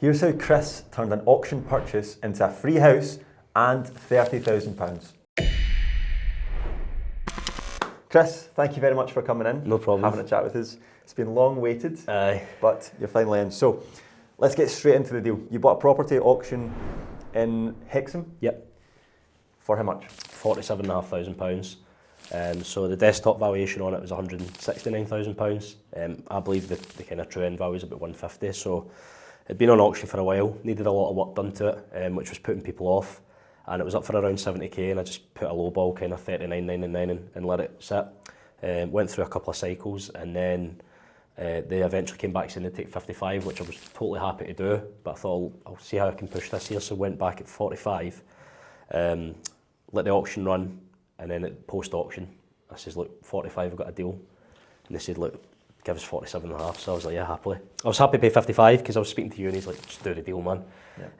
Here's how Kris turned an auction purchase into a free house and £30,000. Kris, thank you very much for coming in. No problem. Having a chat with us. It's been long waited, Aye. but you're finally in. So, let's get straight into the deal. You bought a property at auction in Hexham? Yep. For how much? £47,500. So the desktop valuation on it was £169,000. I believe the kind of true end value is about £150. So it'd been on auction for a while, needed a lot of work done to it, which was putting people off. And it was up for around 70k, and I just put a low ball, kind of 39.99, and let it sit. Went through a couple of cycles, and then they eventually came back saying they'd take 55, which I was totally happy to do. But I thought I'll see how I can push this here, so went back at 45. Let the auction run, and then at post-auction, I says, look, 45, I've got a deal. And they said, look, give us 47.5. So I was like, yeah, happily. I was happy to pay 55 because I was speaking to you, and he's like, just do the deal, man.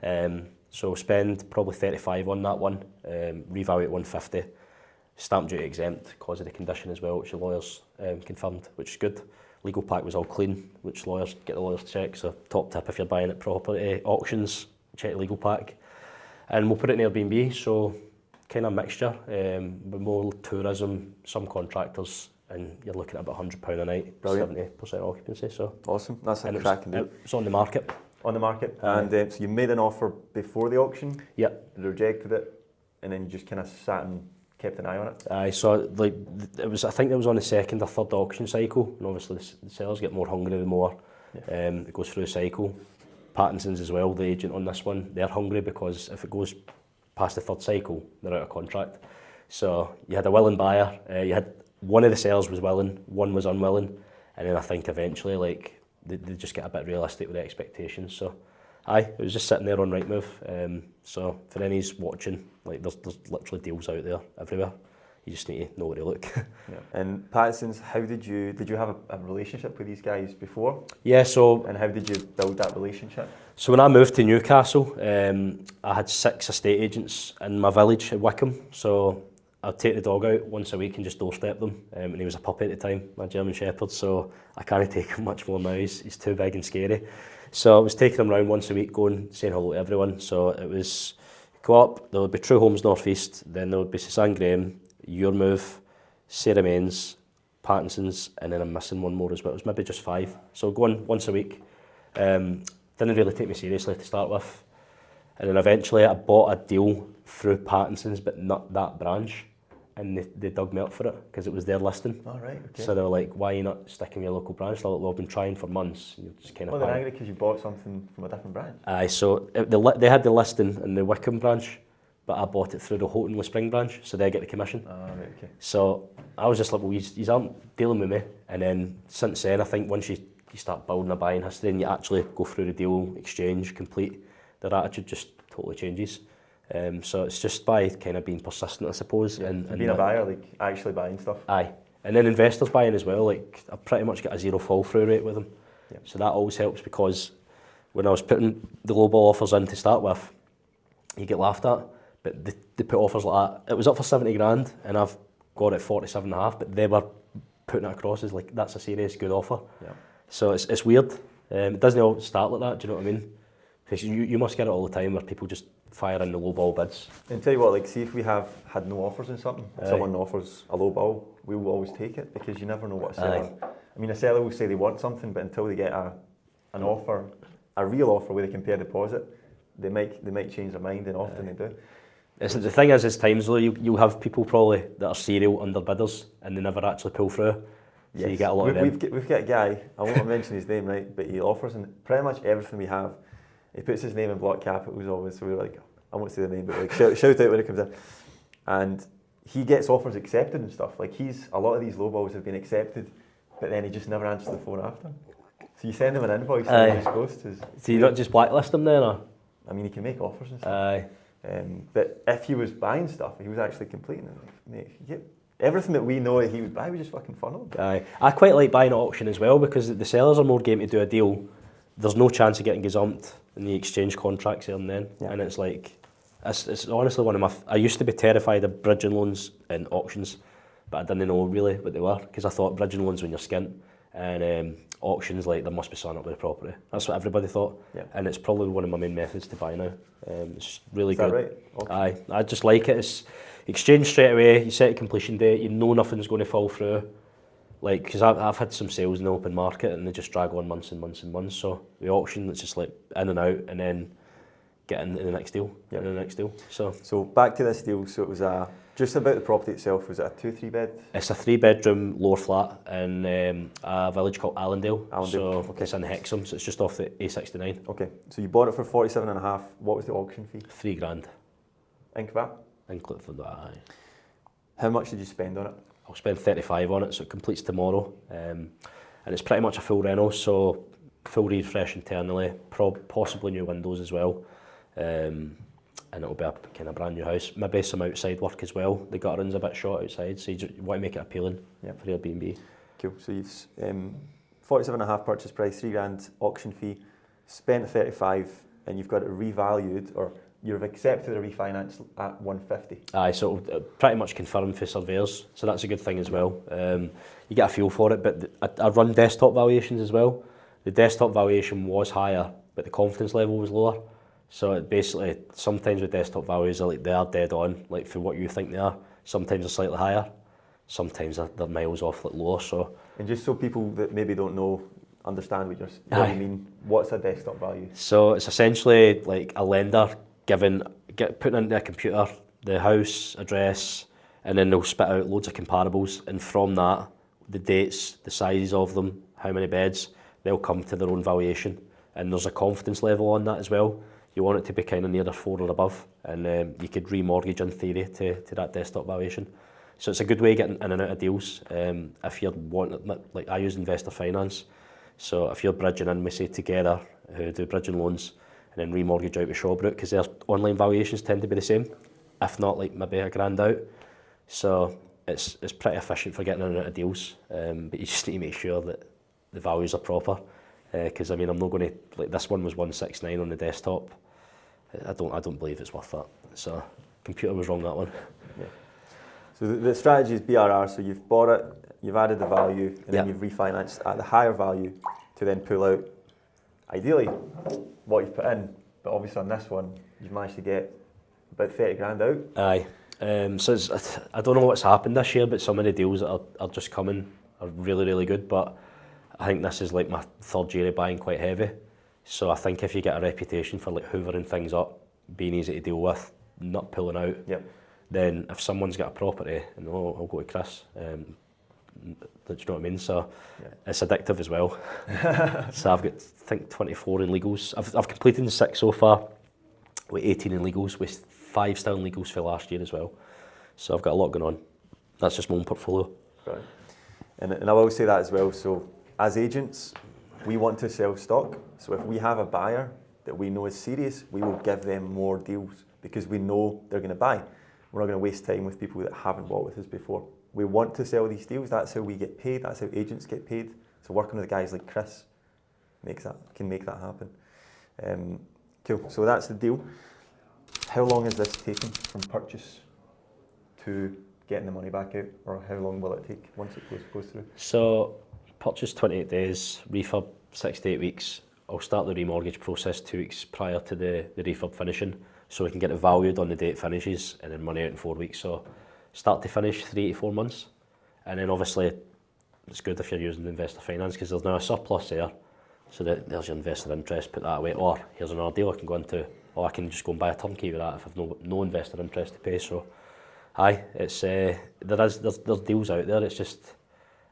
Yeah. So spend probably 35 on that one, revalue at 150, stamp duty exempt because of the condition as well, which the lawyers confirmed, which is good. Legal pack was all clean, which lawyers get the lawyers to check. So top tip if you're buying at property auctions, check the legal pack. And we'll put it in Airbnb, so kind of mixture, but more tourism, some contractors, and you're looking at about £100 a night, brilliant. 70% occupancy. So awesome, that's a cracking deal. It's on the market. On the market, and so you made an offer before the auction. Yep. Rejected it, and then you just kind of sat and kept an eye on it. I saw like it was. I think it was on the second or third auction cycle, and obviously the sellers get more hungry the more it goes through the cycle. Pattinson's as well, the agent on this one, they're hungry because if it goes past the third cycle, they're out of contract. So you had a willing buyer. You had one of the sellers was willing, one was unwilling, and then I think eventually like. They just get a bit realistic with the expectations. So, it was just sitting there on Rightmove. So for any's watching, like there's literally deals out there everywhere. You just need to know where to look. Yeah. And Pattinson's, how did you have a relationship with these guys before? Yeah. So. And how did you build that relationship? So when I moved to Newcastle, I had 6 estate agents in my village at Wickham. So I'd take the dog out once a week and just doorstep them. And he was a puppy at the time, my German Shepherd, so I can't take him much more now. He's too big and scary. So I was taking him around once a week, going, saying hello to everyone. So it was, go up, there would be True Homes North East, then there would be Susan Graham, Your Move, Sarah Mains, Pattinson's, and then I'm missing one more as well. It was maybe just 5. So going once a week. Didn't really take me seriously to start with. And then eventually I bought a deal through Pattinson's, but not that branch. And they dug me up for it because it was their listing. Oh, right, okay. So they were like, why are you not sticking with your local branch? They're like, well, I've been trying for months. And just kind of they're angry because you bought something from a different branch? So they had the listing in the Wickham branch, but I bought it through the Houghton Le Spring branch, so they get the commission. Oh, right, okay. So I was just like, well, you aren't dealing with me. And then since then, I think once you start building a buying history and you actually go through the deal, exchange, complete, their attitude just totally changes. So it's just by kind of being persistent, I suppose. Yeah, and being a buyer, like actually buying stuff. Aye. And then investors buying as well, like I pretty much get a 0 fall through rate with them. Yeah. So that always helps because when I was putting the low ball offers in to start with, you get laughed at, but they put offers like that. It was up for 70 grand and I've got it 47.5, but they were putting it across as like, that's a serious good offer. Yeah. So it's weird. It doesn't all start like that, do you know what I mean? Because you must get it all the time where people just fire in the low ball bids. And tell you what, like see if we have had no offers on something, if someone offers a low ball, we will always take it because you never know what a seller. I mean, a seller will say they want something, but until they get an offer, a real offer where they can pay a deposit, they might change their mind, and often they do. The thing is times though, you'll have people probably that are serial underbidders and they never actually pull through. So you get a lot of them. We've got a guy, I won't mention his name, right, but he offers in pretty much everything we have. He puts his name in block capitals always, so we're like, I won't say the name, but like shout out when it comes in. And he gets offers accepted and stuff. Like a lot of these lowballs have been accepted, but then he just never answers the phone after. So you send him an invoice and he just ghosts us. So you not just blacklist him then, or? I mean, he can make offers and stuff. But if he was buying stuff, he was actually completing it. Everything that we know that he would buy, we just fucking funnel. I quite like buying at auction as well because the sellers are more game to do a deal. There's no chance of getting gazumped in the exchange contracts there and then. Yeah. And it's like, it's honestly one of my... I used to be terrified of bridging loans and auctions, but I didn't know really what they were because I thought bridging loans when you're skint. And auctions, like there must be something up with the property. That's what everybody thought, and it's probably one of my main methods to buy now. It's really good. Is that right? Okay. I just like it. It's exchange straight away. You set a completion date. You know nothing's going to fall through. Like, because I've had some sales in the open market and they just drag on months and months and months. So the auction, it's just like in and out, and then get in the next deal, in the next deal. So back to this deal. So it was just about the property itself. Was it a 2-3 bed? It's a 3-bedroom lower flat in a village called Allendale. So it's in Hexham, so it's just off the A69. Okay, so you bought it for 47.5. What was the auction fee? £3,000. Include that? Include for that, aye. How much did you spend on it? I'll spend 35 on it, so it completes tomorrow. And it's pretty much a full reno, so full refresh internally, possibly new windows as well. And it'll be a kind of brand new house. Maybe some outside work as well. The guttering's a bit short outside, so you want to make it appealing for Airbnb. Cool. So you've 47.5 purchase price, £3,000 auction fee, spent 35, and you've got it revalued, or you've accepted a refinance at 150. Aye, so it'll pretty much confirmed for surveyors, so that's a good thing as well. You get a feel for it, but I run desktop valuations as well. The desktop valuation was higher, but the confidence level was lower. So it basically, sometimes with desktop values, they are dead on, like for what you think they are. Sometimes they're slightly higher, sometimes they're miles off, like lower. So. And just so people that maybe don't know, understand what you mean, what's a desktop value? So it's essentially like a lender putting into a computer the house, address, and then they'll spit out loads of comparables, and from that, the dates, the sizes of them, how many beds, they'll come to their own valuation. And there's a confidence level on that as well. You want it to be kind of near a 4 or above, and you could remortgage in theory to that desktop valuation. So it's a good way of getting in and out of deals. If you're wanting, like I use investor finance, so if you're bridging in, we say together, who do bridging loans, and then remortgage out with Shawbrook, because their online valuations tend to be the same, if not like maybe £1,000 out. So it's pretty efficient for getting in and out of deals, but you just need to make sure that the values are proper. Because I mean, I'm not going to, like, this one was 169 on the desktop. I don't believe it's worth that. So computer was wrong, that one. Yeah. So the strategy is BRR. So you've bought it, you've added the value, and then you've refinanced at the higher value to then pull out, ideally, what you've put in. But obviously on this one, you've managed to get about £30,000 out. Aye. So I don't know what's happened this year, but some of the deals that are just coming are really, really good. But I think this is like my third year of buying quite heavy. So I think if you get a reputation for like hoovering things up, being easy to deal with, not pulling out, then if someone's got a property, and I'll go to Kris, do you know what I mean? So it's addictive as well. So I've got, I think, 24 in legals. I've completed 6 so far, with 18 in legals, with 5 still in legals for last year as well. So I've got a lot going on. That's just my own portfolio. Right. And I will say that as well. So as agents, we want to sell stock. So if we have a buyer that we know is serious, we will give them more deals because we know they're going to buy. We're not going to waste time with people that haven't bought with us before. We want to sell these deals. That's how we get paid. That's how agents get paid. So working with guys like Kris can make that happen. Cool. So that's the deal. How long is this taking from purchase to getting the money back out, or how long will it take once it goes through? So purchase 28 days, refurb 6 to 8 weeks. I'll start the remortgage process 2 weeks prior to the refurb finishing, so we can get it valued on the day it finishes, and then money out in 4 weeks. So start to finish 3 to 4 months. And then obviously it's good if you're using investor finance, because there's now a surplus there. So there's your investor interest, put that away. Or here's another deal I can go into, or I can just go and buy a turnkey with that if I've no investor interest to pay. So aye, it's there's deals out there. It's just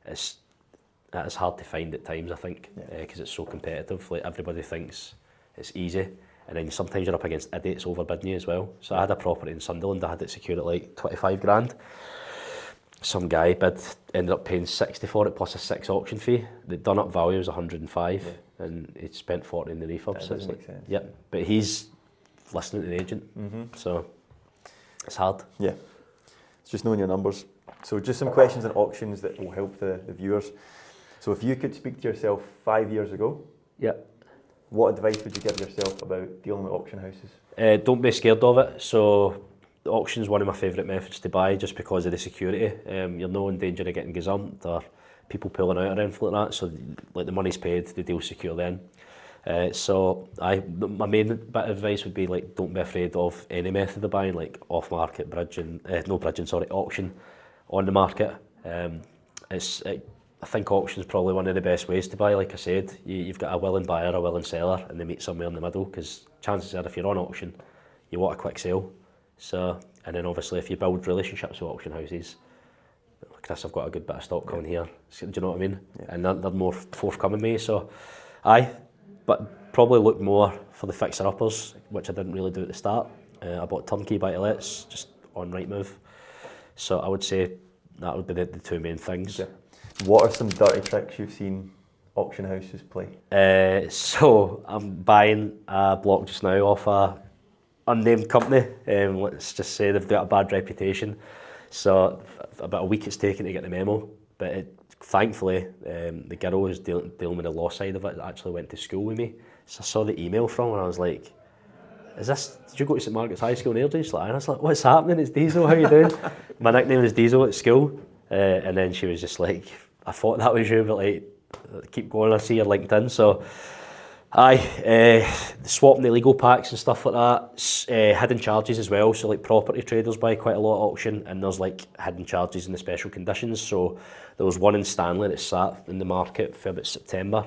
it's hard to find at times, I think, because it's so competitive. Like, everybody thinks it's easy, and then sometimes you're up against idiots overbidding you as well. So I had a property in Sunderland, I had it secured at like 25 grand. Some guy ended up paying 60 for it plus a 6 auction fee. The done up value was 105, and he spent 40 in the refurb. So doesn't make sense. Yep, but he's listening to the agent, so it's hard. Yeah, it's just knowing your numbers. So just some questions on auctions that will help the viewers. So if you could speak to yourself 5 years ago, what advice would you give yourself about dealing with auction houses? Don't be scared of it. So the auction's one of my favourite methods to buy, just because of the security. You're no in danger of getting gazumped or people pulling out or anything like that. So like the money's paid, the deal's secure then. My main bit of advice would be like, don't be afraid of any method of buying, like off market, auction on the market. I think auction is probably one of the best ways to buy. Like I said, you've got a willing buyer, a willing seller, and they meet somewhere in the middle, because chances are if you're on auction, you want a quick sale. So, and then obviously if you build relationships with auction houses, Kris, I've got a good bit of stock coming here, do you know what I mean? Yeah. And they're more forthcoming with me, so but probably look more for the fixer-uppers, which I didn't really do at the start. I bought turnkey buy-to-lets just on Rightmove. So I would say that would be the two main things. Yeah. What are some dirty tricks you've seen auction houses play? So I'm buying a block just now off a unnamed company. Let's just say they've got a bad reputation. So about a week it's taken to get the memo, but thankfully the girl who's dealing with the law side of it actually went to school with me. So I saw the email from her and I was like, did you go to St Margaret's High School in Airdrie? She's like, and I was like, what's happening? It's Diesel, how you doing? My nickname is Diesel at school. And then she was just like, I thought that was you, but like, keep going, I see your LinkedIn. So swapping the legal packs and stuff like that, hidden charges as well. So like property traders buy quite a lot at auction, and there's like hidden charges in the special conditions. So there was one in Stanley that sat in the market for about September,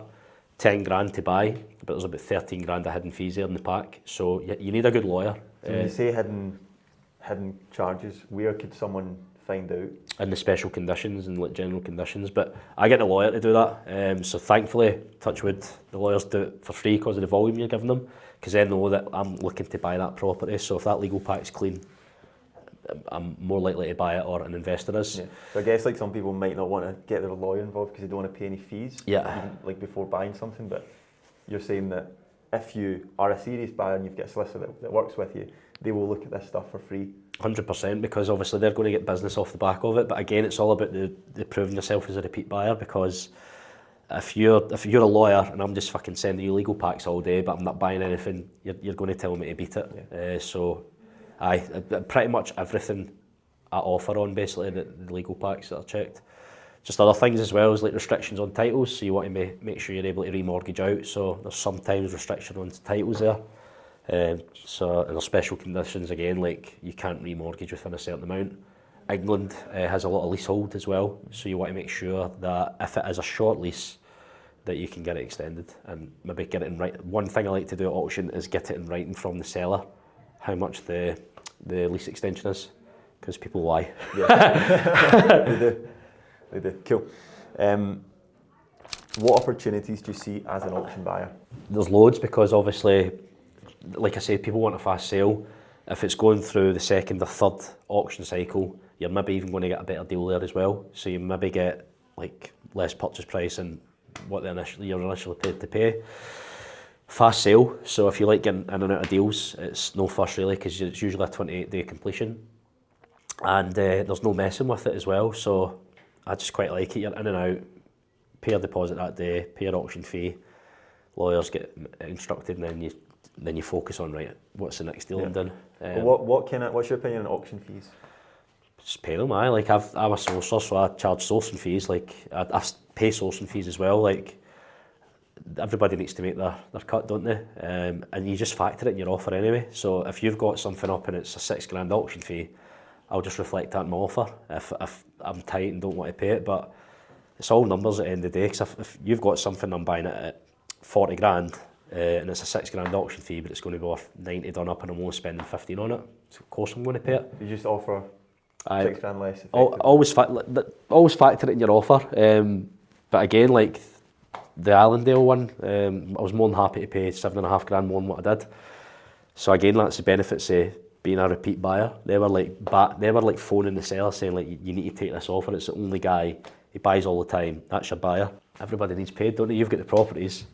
10 grand to buy, but there's about 13 grand of hidden fees there in the pack. So you need a good lawyer. So when you say hidden charges, where could someone find out? In the special conditions and like general conditions, but I get the lawyer to do that. So thankfully, touch wood, the lawyers do it for free because of the volume you're giving them, because they know that I'm looking to buy that property. So if that legal pack's clean, I'm more likely to buy it, or an investor is. Yeah. So I guess like some people might not want to get their lawyer involved because they don't want to pay any fees. Yeah. Even, like before buying something, but you're saying that if you are a serious buyer and you've got a solicitor that works with you, they will look at this stuff for free. 100%, because obviously they're going to get business off the back of it. But again, it's all about the proving yourself as a repeat buyer, because if you're a lawyer and I'm just fucking sending you legal packs all day, but I'm not buying anything, you're going to tell me to beat it. Yeah. So pretty much everything I offer on basically the legal packs that are checked. Just other things as well as like restrictions on titles, so you want to make sure you're able to remortgage out. So there's sometimes restriction on titles there. So and there's special conditions again, like you can't remortgage within a certain amount. England has a lot of leasehold as well, so you want to make sure that if it is a short lease, that you can get it extended and maybe get it in writing. One thing I like to do at auction is get it in writing from the seller, how much the lease extension is, because people lie. Yeah. They do. Cool. What opportunities do you see as an auction buyer? There's loads, because obviously, like I said, people want a fast sale. If it's going through the second or third auction cycle, you're maybe even going to get a better deal there as well. So you maybe get like less purchase price and what you're initially paid to pay. Fast sale, so if you like getting in and out of deals, it's no fuss really, because it's usually a 28-day completion. And there's no messing with it as well, so I just quite like it. You're in and out, pay your deposit that day, pay your auction fee, lawyers get instructed, and then you focus on, right, what's the next deal I'm doing. What's your opinion on auction fees? Just pay them. I'm a sourcer, so I charge sourcing fees. Like I pay sourcing fees as well. Like everybody needs to make their cut, don't they? And you just factor it in your offer anyway. So if you've got something up and it's a $6 grand auction fee, I'll just reflect that in my offer if I'm tight and don't want to pay it. But it's all numbers at the end of the day, because if you've got something I'm buying it at 40 grand and it's a $6 grand auction fee, but it's going to be worth 90 done up and I'm only spending 15 on it, so of course I'm going to pay it. You just offer 6 grand less. Always factor it in your offer. But again, like the Allendale one, I was more than happy to pay 7.5 grand more than what I did. So again, that's the benefits of being a repeat buyer. They were like phoning the seller saying like, you need to take this offer. It's the only guy, he buys all the time. That's your buyer. Everybody needs paid, don't they? You've got the properties.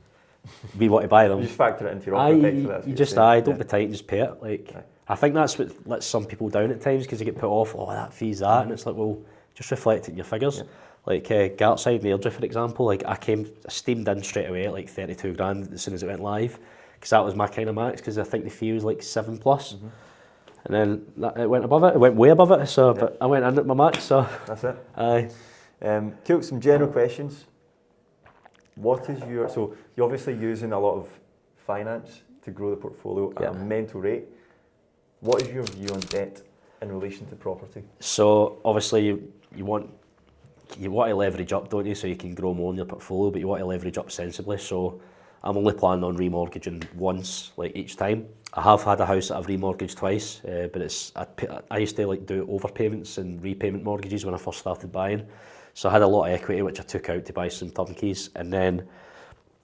We want to buy them. You just factor it into your offer. Don't be tight and just pay it. Like I think that's what lets some people down at times, because they get put off. Oh, that fee's that, and it's like, well, just reflect it in your figures. Yeah. Like Gartside and Airdrie, for example. Like I steamed in straight away at like 32 grand as soon as it went live, because that was my kind of max. Because I think the fee was like 7+. Mm-hmm. And then it went above it. It went way above it. So, yeah. But I went in at my max. So that's it. Aye. Cool, some general questions. What is your, so you're obviously using a lot of finance to grow the portfolio at a mental rate. What is your view on debt in relation to property? So obviously you want to leverage up, don't you, so you can grow more in your portfolio, but you want to leverage up sensibly. So I'm only planning on remortgaging once, like each time. I have had a house that I've remortgaged twice, but I used to like do overpayments and repayment mortgages when I first started buying. So I had a lot of equity which I took out to buy some turnkeys, and then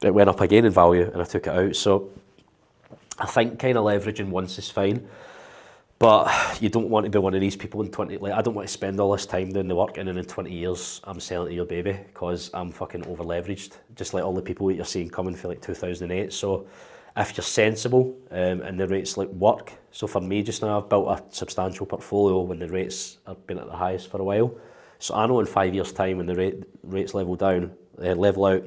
it went up again in value and I took it out. So I think kind of leveraging once is fine. But you don't want to be one of these people in 20, like I don't want to spend all this time doing the work and then in 20 years I'm selling to your baby because I'm fucking over leveraged, just like all the people that you're seeing coming for like 2008. So if you're sensible and the rates like work, so for me just now I've built a substantial portfolio when the rates have been at the highest for a while. So I know in 5 years time when the rates level out,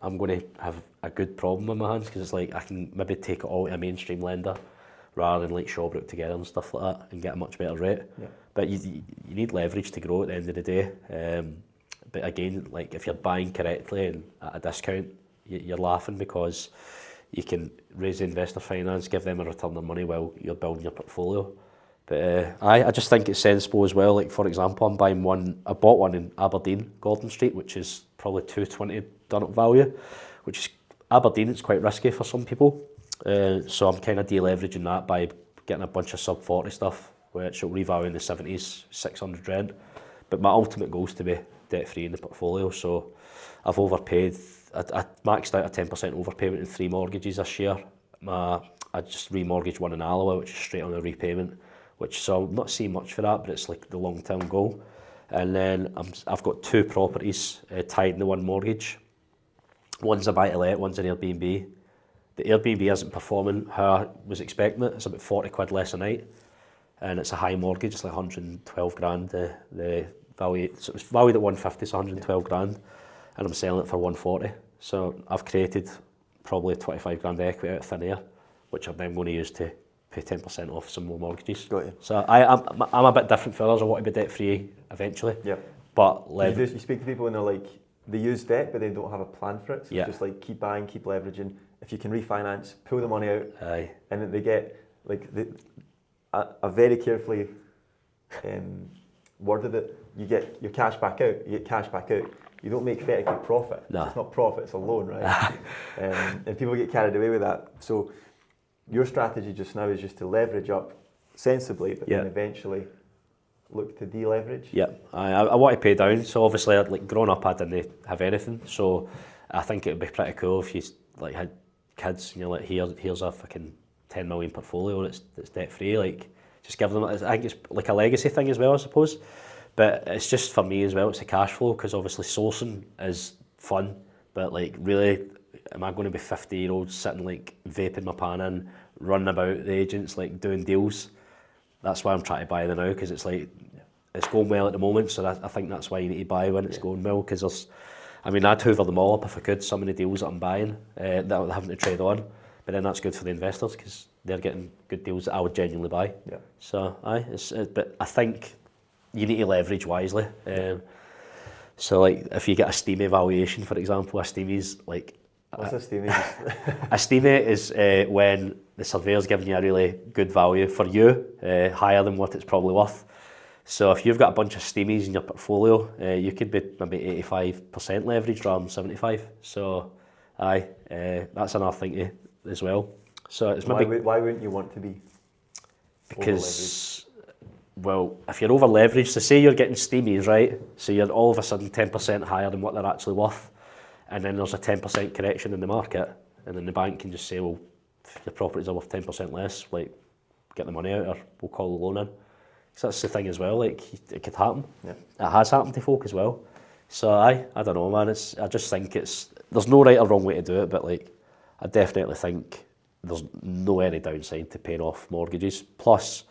I'm going to have a good problem in my hands because it's like I can maybe take it all to a mainstream lender rather than like Shawbrook together and stuff like that and get a much better rate. Yeah. But you need leverage to grow at the end of the day. But again, like if you're buying correctly and at a discount, you're laughing because you can raise investor finance, give them a return on money while you're building your portfolio. But I just think it's sensible as well. Like for example, I bought one in Aberdeen, Gordon Street, which is probably 220 done up value, which is Aberdeen, it's quite risky for some people. So I'm kind of deleveraging that by getting a bunch of sub 40 stuff, which will revalue in the 70s, 600 grand. But my ultimate goal is to be debt free in the portfolio. So I've overpaid. I maxed out a 10% overpayment in 3 mortgages this year. I just remortgaged one in Alloa, which is straight on a repayment, so I'm not seeing much for that, but it's like the long-term goal. And then I've got 2 properties tied in the one mortgage. One's a buy-to-let, one's an Airbnb. The Airbnb isn't performing how I was expecting it. It's about 40 quid less a night. And it's a high mortgage, it's like 112 grand. The value, so it was valued at 150, so 112 grand. And I'm selling it for 140. So I've created probably 25 grand equity out of thin air, which I'm then going to use to pay 10% off some more mortgages. Got you. So I'm a bit different for others. I want to be debt free eventually. Yeah. But you speak to people and they're like, they use debt, but they don't have a plan for it. So it's just like keep buying, keep leveraging. If you can refinance, pull the money out, and then they get like a very carefully worded it. You get your cash back out. You get cash back out. You don't make theoretically profit. No. It's not profit. It's a loan, right? And people get carried away with that. So your strategy just now is just to leverage up sensibly, but then eventually look to deleverage. Yeah, I want to pay down. So obviously, like growing up, I didn't have anything. So I think it would be pretty cool if you like had kids and you're like, here's a fucking 10 million portfolio that's debt free. Like, just give them. I think it's like a legacy thing as well, I suppose. But it's just for me as well. It's a cash flow because obviously sourcing is fun, but like really, am I going to be 50-year-olds sitting like vaping my pan in, running about the agents like doing deals? That's why I'm trying to buy them now because it's like it's going well at the moment. So I think that's why you need to buy when it's going well because I'd hoover them all up if I could. Some of the deals that I'm buying that I'm having to trade on, but then that's good for the investors because they're getting good deals that I would genuinely buy. Yeah. So but I think you need to leverage wisely. So like if you get a steamy valuation, for example, a steamy is like. What's a steamy? A steamy is when the surveyor's giving you a really good value for you, higher than what it's probably worth. So if you've got a bunch of steamies in your portfolio, you could be maybe 85% leverage rather than 75. So that's another thing to, as well. So it's maybe why wouldn't you want to be? Because well, if you're over leveraged, so say you're getting steamies, right? So you're all of a sudden 10% higher than what they're actually worth. And then there's a 10% correction in the market, and then the bank can just say, well, if your properties are worth 10% less, like, get the money out or we'll call the loan in. So that's the thing as well, like, it could happen. Yeah. It has happened to folk as well. So I don't know, man, I just think there's no right or wrong way to do it, but like, I definitely think there's no any downside to paying off mortgages. Plus,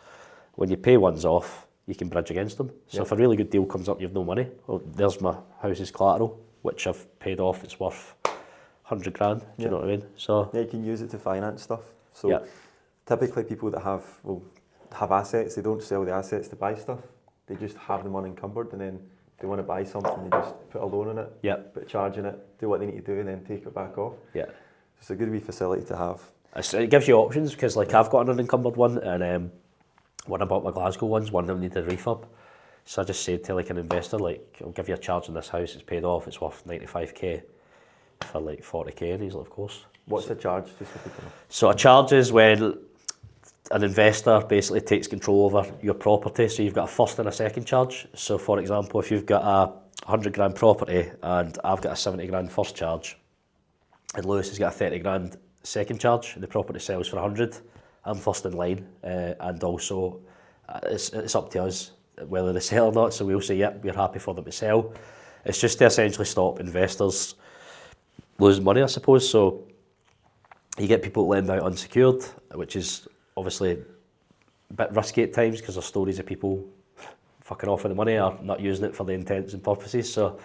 when you pay ones off, you can bridge against them. So if a really good deal comes up, you have no money. Well, there's my house's collateral, which I've paid off, it's worth 100 grand, do you know what I mean? So you can use it to finance stuff. So typically people that have assets, they don't sell the assets to buy stuff. They just have them unencumbered and then they want to buy something, they just put a loan on it, Yep. put a charge in it, do what they need to do, and then take it back off. Yeah. It's a good wee facility to have. It gives you options because like I've got an unencumbered one, and when I bought my Glasgow ones, one of them needed a refurb. So I just said to like an investor, like, I'll give you a charge on this house, it's paid off, it's worth 95k for like 40k, and he's like, of course. What's the charge, just so people know? So a charge is when an investor basically takes control over your property, so you've got a first and a second charge. So for example, if you've got a 100 grand property and I've got a 70 grand first charge, and Lewis has got a 30 grand second charge, and the property sells for 100, I'm first in line, and also it's up to us whether they sell or not, so we'll say, yep, we're happy for them to sell. It's just to essentially stop investors losing money, I suppose. So you get people lend out unsecured, which is obviously a bit risky at times because there's stories of people fucking off with the money or not using it for the intents and purposes. So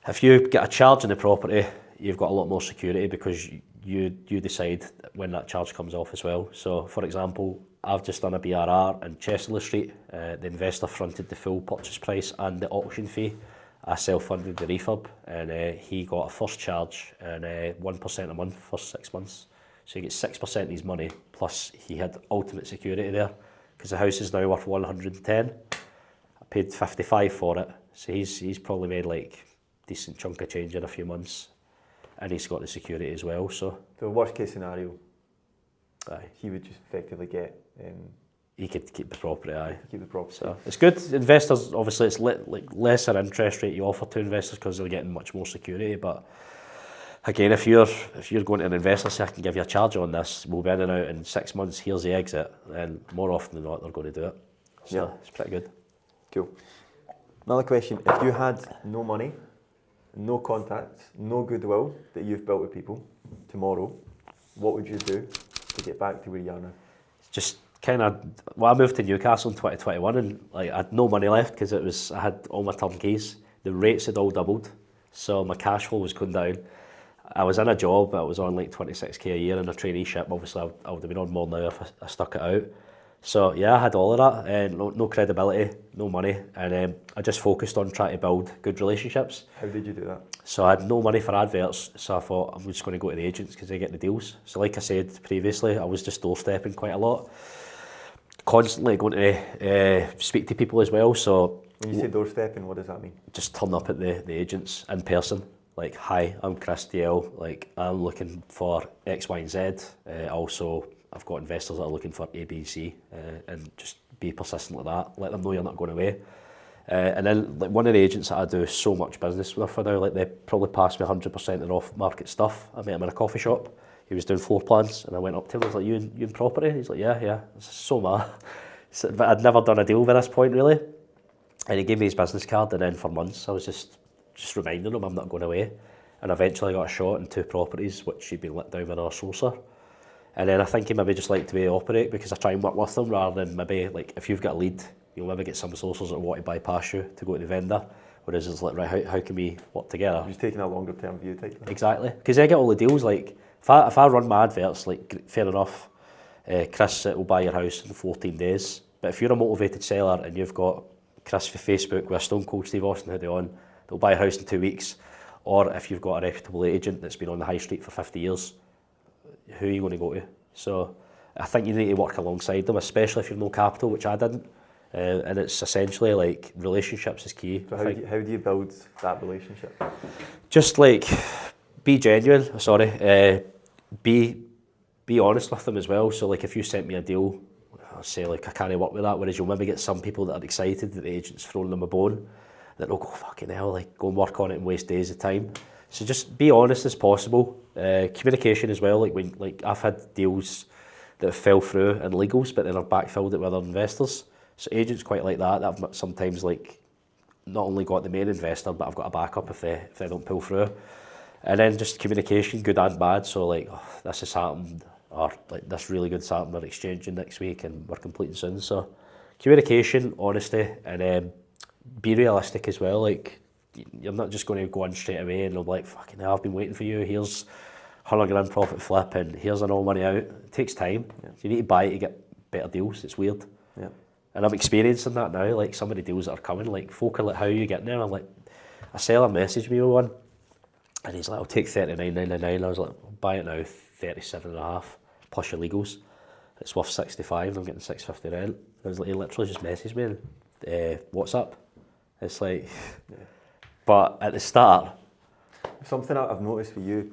if you get a charge in the property, you've got a lot more security because you decide when that charge comes off as well. So for example, I've just done a BRR in Chesterley Street. The investor fronted the full purchase price and the auction fee. I self-funded the refurb, and he got a first charge and 1% a month for 6 months. So he gets 6% of his money, plus he had ultimate security there, because the house is now worth 110. I paid 55 for it, so he's probably made like a decent chunk of change in a few months, and he's got the security as well. So the worst case scenario, aye, he would just effectively get. He could keep the property, aye. Keep the property. So it's good. Investors, obviously, it's like lesser interest rate you offer to investors because they're getting much more security. But again, if you're going to an investor, say I can give you a charge on this, we'll be in and out in 6 months. Here's the exit, then more often than not they're going to do it. So it's pretty good. Cool. Another question: if you had no money, no contacts, no goodwill that you've built with people tomorrow, what would you do to get back to where you are now? Just kind of, well, I moved to Newcastle in 2021, and like I had no money left because I had all my turnkeys. The rates had all doubled, so my cash flow was going down. I was in a job, but I was on like 26k a year in a traineeship. Obviously, I would have been on more now if I stuck it out. So yeah, I had all of that, and no credibility, no money, and I just focused on trying to build good relationships. How did you do that? So I had no money for adverts, so I thought I'm just going to go to the agents because they get the deals. So like I said previously, I was just doorstepping quite a lot, constantly going to speak to people as well. So when you say doorstepping, what does that mean? Just turn up at the agents in person. Like, hi, I'm Kris Dalziel. Like, I'm looking for X, Y, and Z. Also, I've got investors that are looking for A, B, C, and just be persistent like that. Let them know you're not going away. And then, like, one of the agents that I do so much business with for now, like, they probably pass me 100% of their off-market stuff. I met him in a coffee shop. He was doing floor plans, and I went up to him. I was like, "You in property?" He's like, "Yeah." So am I. But I'd never done a deal by this point, really. And he gave me his business card, and then for months I was just reminding him I'm not going away. And eventually I got a shot in 2 properties, which he'd been let down by another sourcer. And then I think he maybe just liked the way I operate because I try and work with them rather than maybe, like, if you've got a lead, you'll maybe get some sourcers that want to bypass you to go to the vendor. Whereas it's like, right, how can we work together? You're just taking a longer term view type thing. Exactly. Because I get all the deals. Like, if I run my adverts, like, fair enough, Kris will buy your house in 14 days. But if you're a motivated seller and you've got Kris for Facebook with a Stone Cold Steve Austin hoodie on, they'll buy a house in 2 weeks. Or if you've got a reputable agent that's been on the high street for 50 years, who are you going to go to? So I think you need to work alongside them, especially if you've no capital, which I didn't. And it's essentially like relationships is key. So how do you build that relationship? Just like be genuine, be honest with them as well. So like if you sent me a deal, I'll say like I can't work with that, whereas you'll maybe get some people that are excited that the agent's throwing them a bone, that they'll go, fucking hell, like go and work on it and waste days of time. So just be honest as possible. Communication as well, like I've had deals that fell through in legals, but then I've backfilled it with other investors. So agents quite like that. I've sometimes like not only got the main investor, but I've got a backup if they don't pull through. And then just communication, good and bad. So like, oh, this has happened, or like this really good's happened, we're exchanging next week and we're completing soon. So communication, honesty, and be realistic as well. Like you're not just going to go in straight away and they'll be like, fucking hell, I've been waiting for you. Here's £100,000 profit flip and here's an all money out. It takes time. Yeah. You need to buy it to get better deals. It's weird. Yeah. And I'm experiencing that now, like some of the deals that are coming, like folk are like, how are you getting there? I'm like, a seller messaged me with one, and he's like, I'll take 39.99. I was like, I'll buy it now, 37.5 plus your legals. It's worth 65, and I'm getting 650 rent. I was like, he literally just messaged me and WhatsApp. It's like, yeah. But at the start, something I've noticed with you,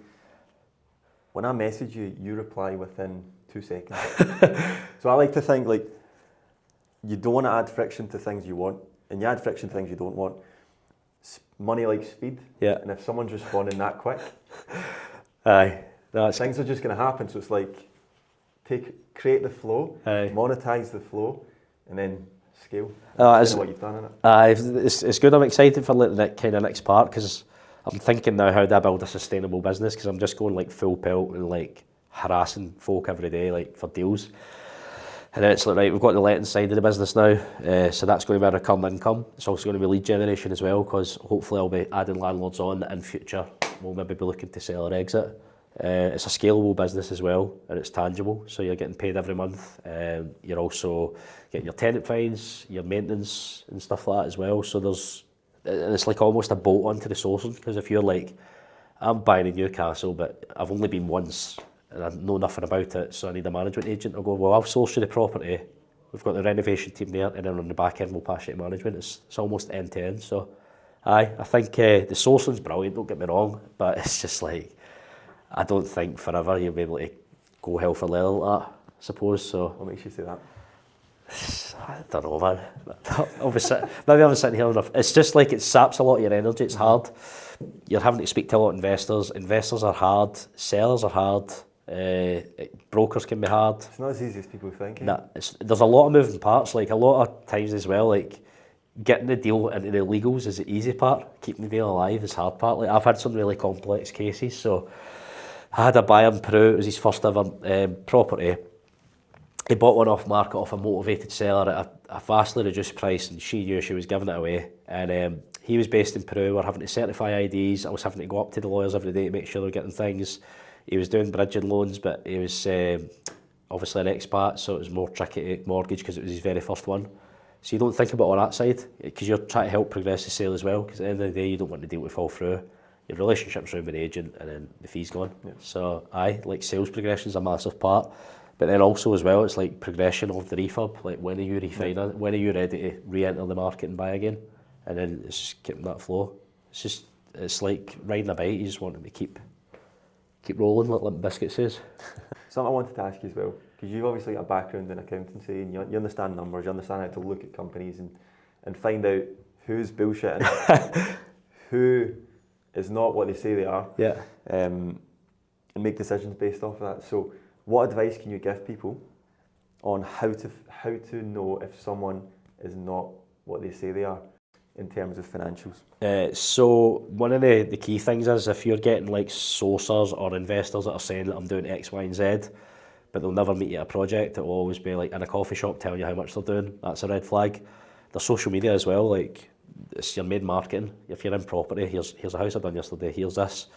when I message you, you reply within 2 seconds. So I like to think like, you don't want to add friction to things you want, and you add friction to things you don't want. Money likes speed, yeah. And if someone's responding that quick, aye, things are just going to happen. So it's like, create the flow, monetize the flow, and then scale. That's what you've done, isn't it? It's good. I'm excited for the kind of next part, because I'm thinking now how do I build a sustainable business, because I'm just going like full pelt and like harassing folk every day like for deals. And then it's like, right, we've got the letting side of the business now, so that's going to be a recurring income. It's also going to be lead generation as well, because hopefully I'll be adding landlords on that in future we'll maybe be looking to sell or exit. It's a scalable business as well, and it's tangible, so you're getting paid every month. You're also getting your tenant fines, your maintenance and stuff like that as well. So it's like almost a bolt onto the sourcing, because if you're like, I'm buying in Newcastle, but I've only been once and I know nothing about it, so I need a management agent. I'll go, well, I'll source you the property, we've got the renovation team there, and then on the back end we'll pass you to management. It's almost end to end. So I think the sourcing's brilliant, don't get me wrong, but it's just like, I don't think forever you'll be able to go hell for leather like that, I suppose. So what makes you say that? I don't know, man. Maybe I'm sitting here enough. It's just like it saps a lot of your energy. It's hard. You're having to speak to a lot of investors. Investors are hard. Sellers are hard. Brokers can be hard. It's not as easy as people think. Nah, there's a lot of moving parts. Like a lot of times as well, like getting the deal into the legals is the easy part. Keeping the deal alive is the hard part. Like I've had some really complex cases. So I had a buyer in Peru. It was his first ever property. He bought one off market off a motivated seller at a vastly reduced price, and she knew she was giving it away. And he was based in Peru. We're having to certify IDs. I was having to go up to the lawyers every day to make sure they're getting things. He was doing bridging loans, but he was obviously an expat, so it was more tricky to mortgage because it was his very first one. So you don't think about all that side, because you're trying to help progress the sale as well, because at the end of the day you don't want the deal to fall through. Your relationship's ruined with the agent and then the fee's gone. Yeah. So like sales progression is a massive part. But then also as well, it's like progression of the refurb. Like when are you refinance? When are you ready to re-enter the market and buy again? And then it's just keeping that flow. It's like riding a bike. You just want them to keep rolling, like Limp Bizkit says. Something I wanted to ask you as well, because you've obviously got a background in accountancy, and you understand numbers, you understand how to look at companies and find out who's bullshitting, who is not what they say they are, and make decisions based off of that. So what advice can you give people on how to know if someone is not what they say they are in terms of financials? So one of the key things is if you're getting like sourcers or investors that are saying that I'm doing X, Y and Z, but they'll never meet you at a project, it will always be like in a coffee shop telling you how much they're doing, that's a red flag. There's social media as well, like it's your main marketing. If you're in property, here's a house I done yesterday, here's this.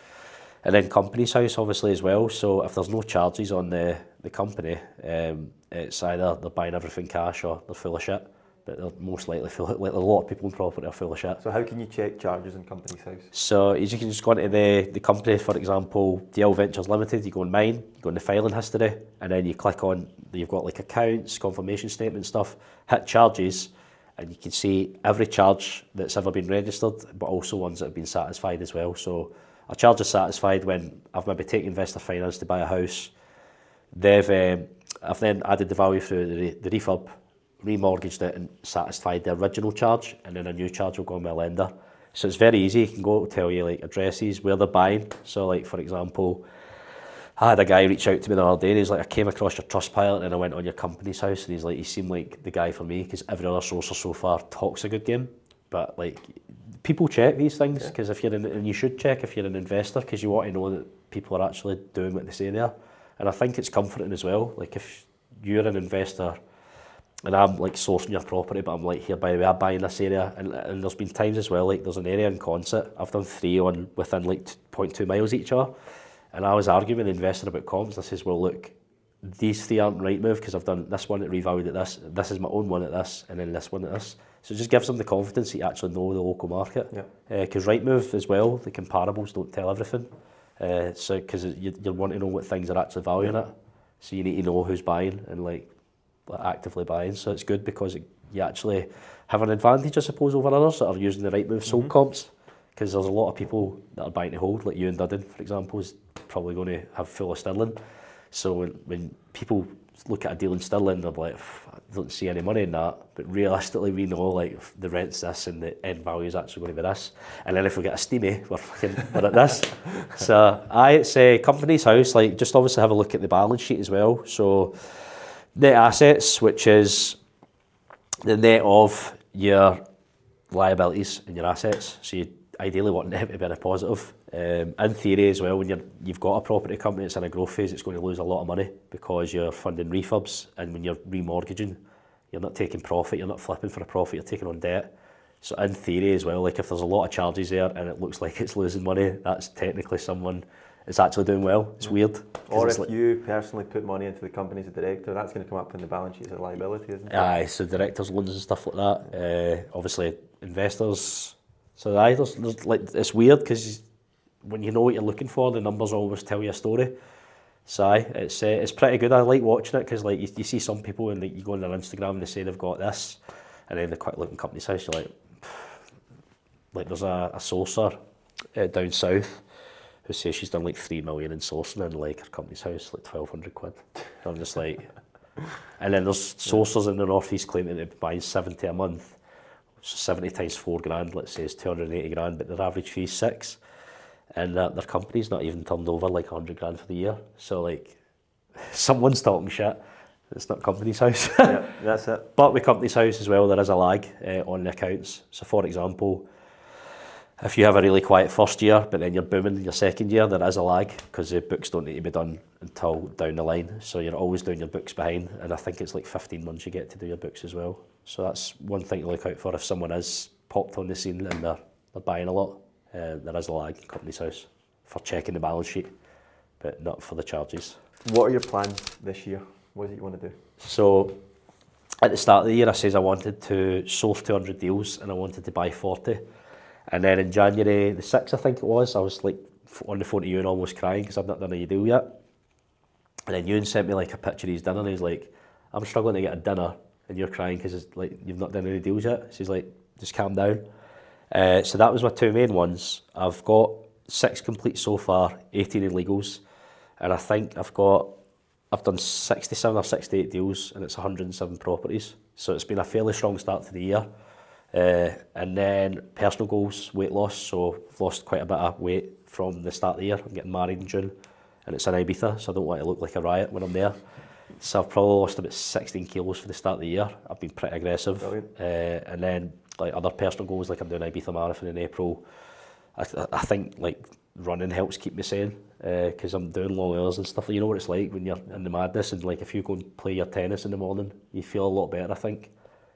And then company's house obviously as well, so if there's no charges on the company, it's either they're buying everything cash or they're full of shit. But they're most likely full of, like a lot of people in property are full of shit. So how can you check charges on company's house? So you can just go into the company, for example, DL Ventures Limited, you go on mine, you go in the filing history, and then you click on, you've got like accounts, confirmation statement stuff, hit charges, and you can see every charge that's ever been registered, but also ones that have been satisfied as well. So a charge is satisfied when I've maybe taken investor finance to buy a house. I've then added the value through the refurb, remortgaged it and satisfied the original charge, and then a new charge will go on my lender. So it's very easy. You can go tell you like addresses, where they're buying. So like for example, I had a guy reach out to me the other day and he's like, I came across your Trustpilot and I went on your company's house, and he's like, he seemed like the guy for me because every other sourcer so far talks a good game. But like people check these things, because if you're and you should check if you're an investor, because you want to know that people are actually doing what they say they are. And I think it's comforting as well. Like if you're an investor and I'm like sourcing your property, but I'm like, here, by the way, I'm buying this area, and there's been times as well, like there's an area in Consett, I've done 3 within like 0.2 miles each other, and I was arguing with the investor about comps. I says, well look, these three aren't right move because I've done this one at revalued at this. This is my own one at this, and then this one at this. So it just gives them the confidence that you actually know the local market. Because right move as well, the comparables don't tell everything. So because you want to know what things are actually valuing it. So you need to know who's buying and like actively buying. So it's good because you actually have an advantage, I suppose, over others that are using the right move sold comps. Because there's a lot of people that are buying to hold, like you and Dudden, for example, is probably going to have full of sterling. So when people look at a deal in sterling, they're like, I don't see any money in that. But realistically, we know like the rent's this and the end value is actually going to be this. And then if we get a steamy, we're at this. So it's a company's house. Like just obviously have a look at the balance sheet as well. So net assets, which is the net of your liabilities and your assets. So you ideally want them to be in a positive. In theory as well, when you've got a property company that's in a growth phase, it's going to lose a lot of money because you're funding refurbs, and when you're remortgaging, you're not taking profit, you're not flipping for a profit, you're taking on debt. So in theory as well, like if there's a lot of charges there and it looks like it's losing money, that's technically someone is actually doing well. It's weird. Or if you personally put money into the company as a director, that's going to come up in the balance sheet as a liability, isn't it? Aye, so directors' loans and stuff like that. Obviously investors. So aye, there's like it's weird because when you know what you're looking for, the numbers always tell you a story. So aye, it's pretty good. I like watching it because like you see some people and you go on their Instagram and they say they've got this, and then they quite look in company's house. You're like there's a sourcer down south who says she's done like 3 million in sourcing, and like her company's house like 1,200 quid. And I'm just like, and then there's sourcers in the northeast claiming they're buying 70 a month. So 70 times 4 grand, let's say, is 280 grand, but their average fee is 6. And their company's not even turned over like 100 grand for the year. So like, someone's talking shit. It's not company's house. Yeah, that's it. But with company's house as well, there is a lag on the accounts. So for example, if you have a really quiet first year, but then you're booming in your second year, there is a lag because the books don't need to be done until down the line. So you're always doing your books behind. And I think it's like 15 months you get to do your books as well. So that's one thing to look out for if someone is popped on the scene and they're buying a lot. There is a lag in company's house for checking the balance sheet, but not for the charges. What are your plans this year? What is it you want to do? So at the start of the year, I says I wanted to source 200 deals and I wanted to buy 40. And then in January the 6th, I think it was, I was like on the phone to Ewan almost crying because I've not done a deal yet. And then Ewan sent me like a picture of his dinner and he's like, I'm struggling to get a dinner and you're crying because like you've not done any deals yet. So he's like, just calm down. So that was my two main ones. I've got 6 complete so far, 18 in legals, and I think I've done 67 or 68 deals, and it's 107 properties. So it's been a fairly strong start to the year. And then personal goals, weight loss. So I've lost quite a bit of weight from the start of the year. I'm getting married in June, and it's in Ibiza, so I don't want to look like a riot when I'm there. So I've probably lost about 16 kilos for the start of the year. I've been pretty aggressive. And then like other personal goals, like I'm doing Ibiza Marathon in April. I think like running helps keep me sane because I'm doing long hours and stuff. You know what it's like when you're in the madness, and like if you go and play your tennis in the morning, you feel a lot better, I think.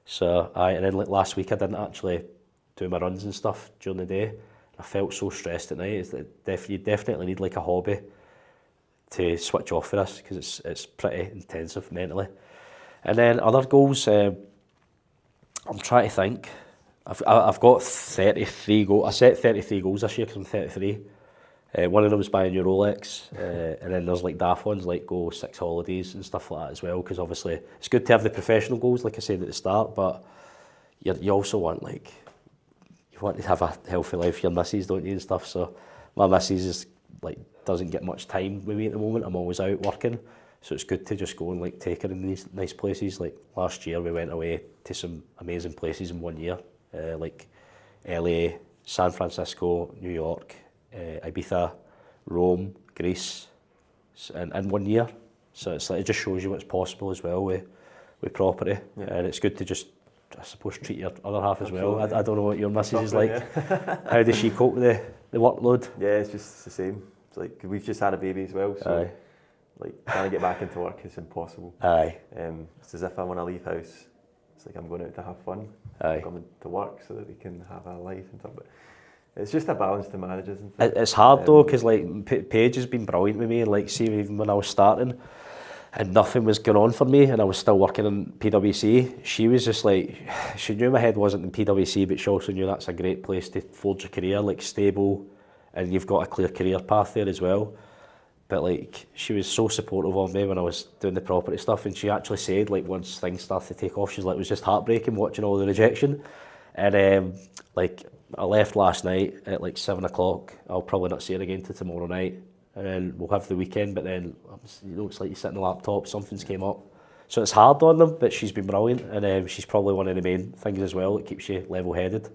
So and then like last week I didn't actually do my runs and stuff during the day. I felt so stressed at night. You definitely need like a hobby to switch off for this because it's pretty intensive mentally. And then other goals, I'm trying to think. I've got 33 goals. I set 33 goals this year because I'm 33. One of them is buying a new Rolex, and then there's like daft ones like go 6 holidays and stuff like that as well. Because obviously it's good to have the professional goals, like I said at the start, but you also want to have a healthy life for your missus, don't you, and stuff. So my missus is like doesn't get much time with me at the moment. I'm always out working, so it's good to just go and like take her in these nice places. Like last year we went away to some amazing places in 1 year. Like LA, San Francisco, New York, Ibiza, Rome, Greece, in 1 year. So it's like it just shows you what's possible as well with property, and it's good to just, I suppose, treat your other half as well. I don't know what your missus is like. Yeah. How does she cope with the workload? Yeah, it's just the same. It's like we've just had a baby as well, so like trying to get back into work is impossible. It's as if I want to leave house. It's like I'm going out to have fun. I'm coming to work so that we can have a life and stuff. But it's just a balance to manage, isn't it? It's hard though, because like Paige has been brilliant with me. Like, see, even when I was starting, and nothing was going on for me, and I was still working in PwC. She was just like, she knew my head wasn't in PwC, but she also knew that's a great place to forge a career, like stable, and you've got a clear career path there as well. But like, she was so supportive of me when I was doing the property stuff, and she actually said, like, once things started to take off, she's like, it was just heartbreaking watching all the rejection. And like, I left last night at like 7 o'clock. I'll probably not see her again till tomorrow night, and then we'll have the weekend. But then, you know, it's like you sit on the laptop, something's came up, so it's hard on them. But she's been brilliant, and she's probably one of the main things as well. It keeps you level-headed,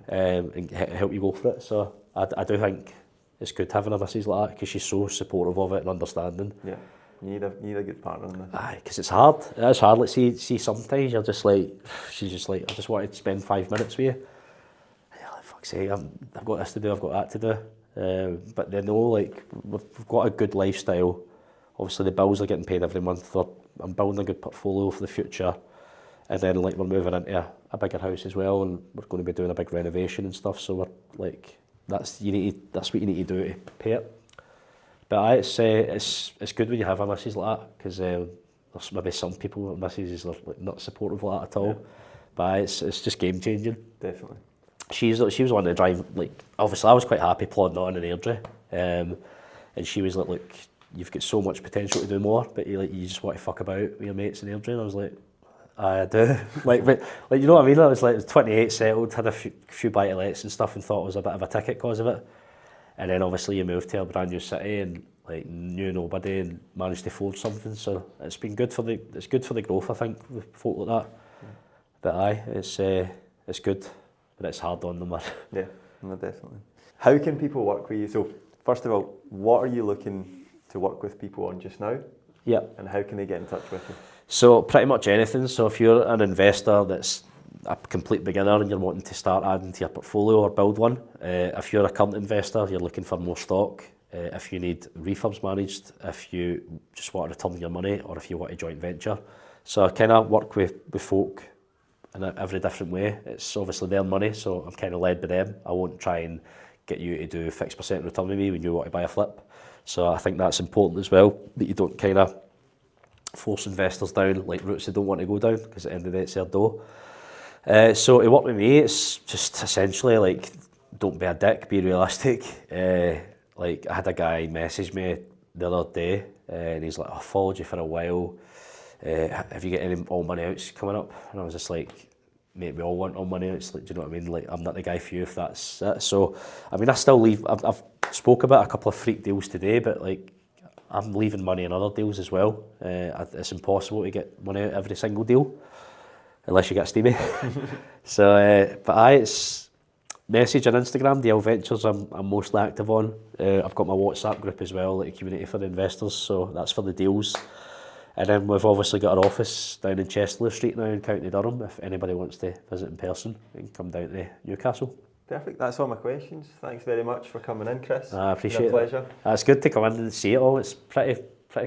and help you go for it. So I do think it's good having a missus like that, because she's so supportive of it and understanding. Yeah, you need a good partner in this. Aye, because it's hard. It's hard. Like, see, sometimes you're just like, she's just like, I just wanted to spend 5 minutes with you. And you're like, fuck's sake, I've got this to do, I've got that to do. But they know, like, we've got a good lifestyle. Obviously, the bills are getting paid every month. I'm building a good portfolio for the future. And then, like, we're moving into a bigger house as well, and we're going to be doing a big renovation and stuff. So we're like, that's what you need to do to pay it. But it's good when you have a missus like that, because there's maybe some people, missus are like not supportive like that at all. Yeah. But it's just game changing. Definitely. She was one to drive, like, obviously I was quite happy plodding on in Airdrie, and she was like, look, you've got so much potential to do more, but you just want to fuck about with your mates in Airdrie. And I was like, I do. like you know what I mean? I was like 28, settled, had a few buy-to-lets and stuff, and thought it was a bit of a ticket cause of it. And then obviously you moved to a brand new city and like knew nobody and managed to forge something. So it's been good for the growth, I think, with folk like that. Yeah. But aye, it's good, but it's hard on them. Yeah, no, definitely. How can people work with you? So first of all, what are you looking to work with people on just now? Yeah. And how can they get in touch with you? So pretty much anything. So if you're an investor that's a complete beginner and you're wanting to start adding to your portfolio or build one, if you're a current investor, you're looking for more stock, if you need refurbs managed, if you just want to return your money, or if you want a joint venture. So I kind of work with folk in every different way. It's obviously their money, so I'm kind of led by them. I won't try and get you to do fixed percent return with me when you want to buy a flip. So I think that's important as well, that you don't kind of force investors down like routes they don't want to go down, because at the end of the day it's their dough. So to work with me, it's just essentially like, don't be a dick, be realistic. Like, I had a guy message me the other day, and he's like, I followed you for a while, have you got any all money outs coming up? And I was just like, mate, we all want all money outs, like, do you know what I mean? Like, I'm not the guy for you if that's it. So I mean, I still leave. I've spoke about a couple of freak deals today, but like, I'm leaving money in other deals as well. It's impossible to get money out every single deal, unless you get steamy. So, but it's message on Instagram, DL Ventures, I'm mostly active on. I've got my WhatsApp group as well, like a community for the investors, so that's for the deals. And then we've obviously got our office down in Chester Street now in County Durham, if anybody wants to visit in person, they can come down to Newcastle. Perfect, that's all my questions. Thanks very much for coming in, Kris. I appreciate it. Pleasure. It's good to come in and see it all, it's pretty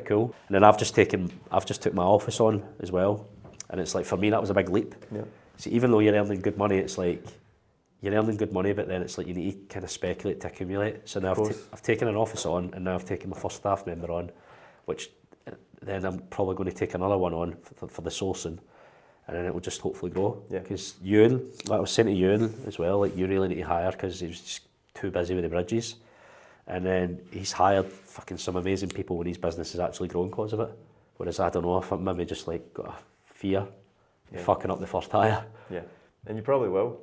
cool. And then I've just took my office on as well, and it's like, for me that was a big leap. Yeah. See, even though you're earning good money, it's like, you're earning good money, but then it's like you need to kind of speculate to accumulate. So now I've taken an office on, and now I've taken my first staff member on, which then I'm probably going to take another one on for the sourcing, and then it will just hopefully grow. Yeah. Because Ewan, like I was saying to Ewan as well, like, you really need to hire, because he was just too busy with the bridges, and then he's hired fucking some amazing people when his business is actually growing because of it. Whereas I don't know, if I'm maybe just like got a fear of fucking up the first hire. Yeah, and you probably will.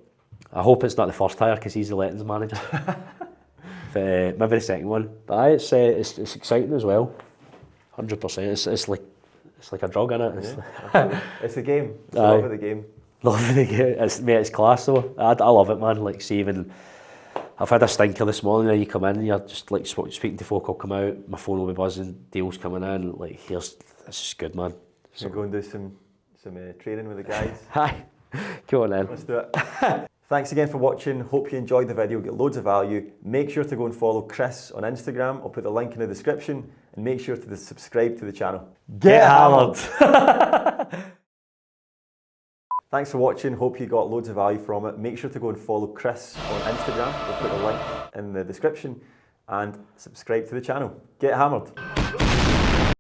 I hope it's not the first hire, because he's the lettings manager. But maybe the second one. But it's exciting as well. 100%. It's like a drug, innit? Yeah, it's a game. It's the love of the game. Love of the game. It's class though. I love it, man. Like, see, even I've had a stinker this morning, and you come in and you're just like speaking to folk. I'll come out, my phone will be buzzing, deals coming in. Like, it's just good, man. So go and do some training with the guys. Hi, go on then. Let's do it. Thanks again for watching. Hope you enjoyed the video, get loads of value. Make sure to go and follow Kris on Instagram. I'll put the link in the description, and make sure to subscribe to the channel. Get hammered! Thanks for watching. Hope you got loads of value from it. Make sure to go and follow Kris on Instagram. I'll put the link in the description, and subscribe to the channel. Get hammered.